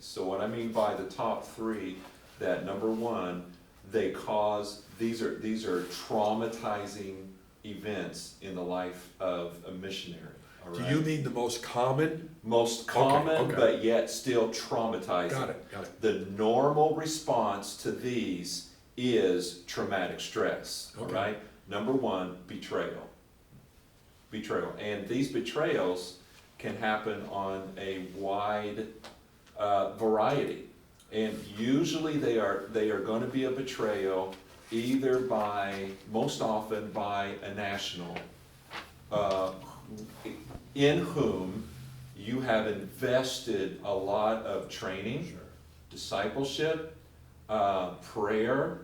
So what I mean by the top three, that number one, these are traumatizing events in the life of a missionary. All Do right? you mean the most common? Most common, okay. but yet still traumatizing. Got it. The normal response to these is traumatic stress. Okay. All right? Number one, betrayal. Betrayal. And these betrayals can happen on a wide variety. And usually they are going to be a betrayal either most often by a national, in whom you have invested a lot of training, Sure. discipleship, prayer,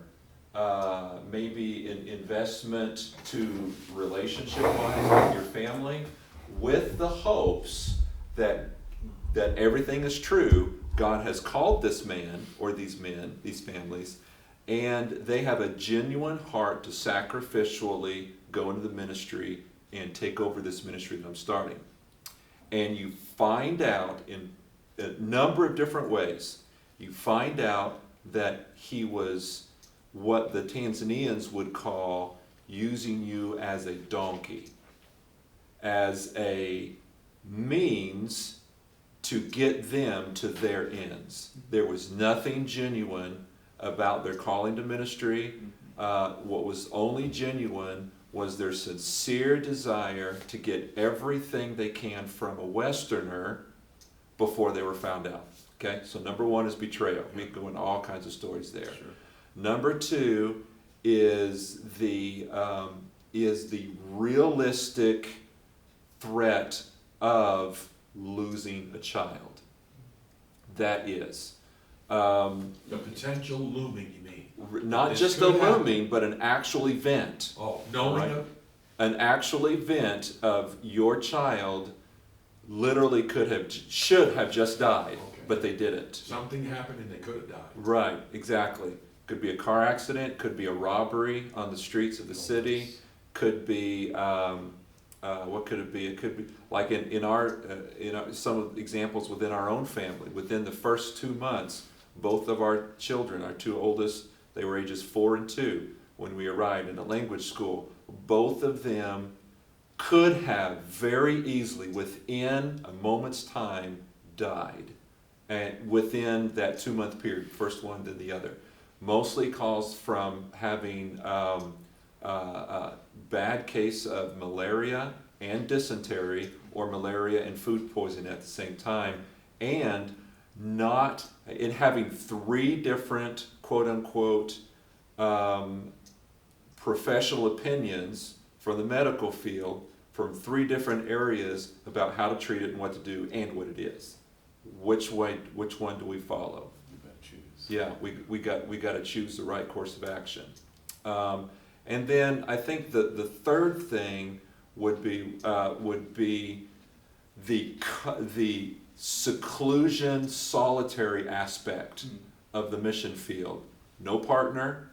maybe an investment to relationship-wise with your family, with the hopes that everything is true. God has called this man or these men, these families, and they have a genuine heart to sacrificially go into the ministry and take over this ministry that I'm starting. And you find out in a number of different ways, you find out that he was what the Tanzanians would call using you as a donkey, as a means to get them to their ends. There was nothing genuine about their calling to ministry. What was only genuine was their sincere desire to get everything they can from a Westerner before they were found out. Okay, so number one is betrayal. We go into all kinds of stories there. Sure. Number two is the realistic threat of losing a child. That is. The potential looming, you mean? Not This just a could happen. looming, but an actual event. Oh, knowing Right. of, An actual event of your child literally should have just died, Okay. but they didn't. something happened and they could have died. Right, exactly. Could be a car accident, could be a robbery on the streets of the city, could be, what could it be? It could be, like in our, some of the examples within our own family, within the first 2 months, both of our children, our two oldest, they were ages 4 and 2 when we arrived in a language school. Both of them could have very easily, within a moment's time, died. And within that 2-month period, first one, then the other. Mostly caused from having a bad case of malaria and dysentery, or malaria and food poisoning at the same time, and in having 3 different quote-unquote professional opinions from the medical field from 3 different areas about how to treat it and what to do and what it is. Which one do we follow? You better choose. Yeah, we got to choose the right course of action. And then I think the third thing would be the seclusion, solitary aspect of the mission field. No partner,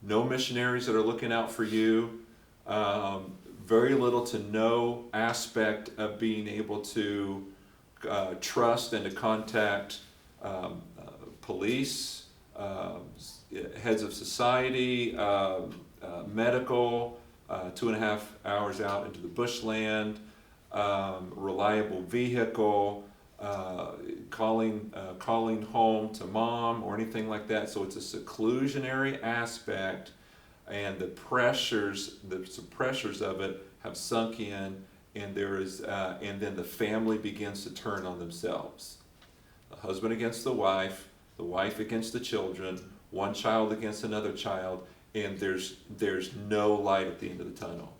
no missionaries that are looking out for you. Very little to no aspect of being able to trust and to contact police, heads of society, medical, 2.5 hours out into the bushland, reliable vehicle, calling home to mom or anything like that. So it's a seclusionary aspect, and the pressures of it have sunk in, and and then the family begins to turn on themselves. The husband against the wife against the children, one child against another child, and there's no light at the end of the tunnel.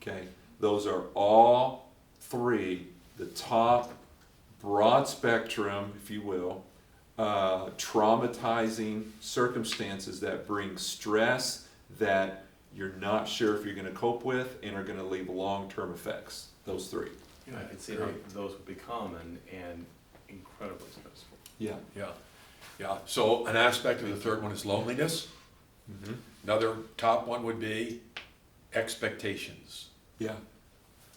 Okay, those are all 3, the top broad spectrum, if you will, traumatizing circumstances that bring stress that you're not sure if you're going to cope with and are going to leave long-term effects. Those 3. You know, I can see how those would be common and incredibly stressful. Yeah. Yeah. So an aspect of the third one is loneliness. Mm-hmm. Another top one would be expectations. Yeah.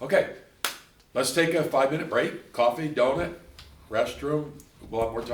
Okay, let's take a 5-minute break. Coffee, donut, restroom. We'll have more time.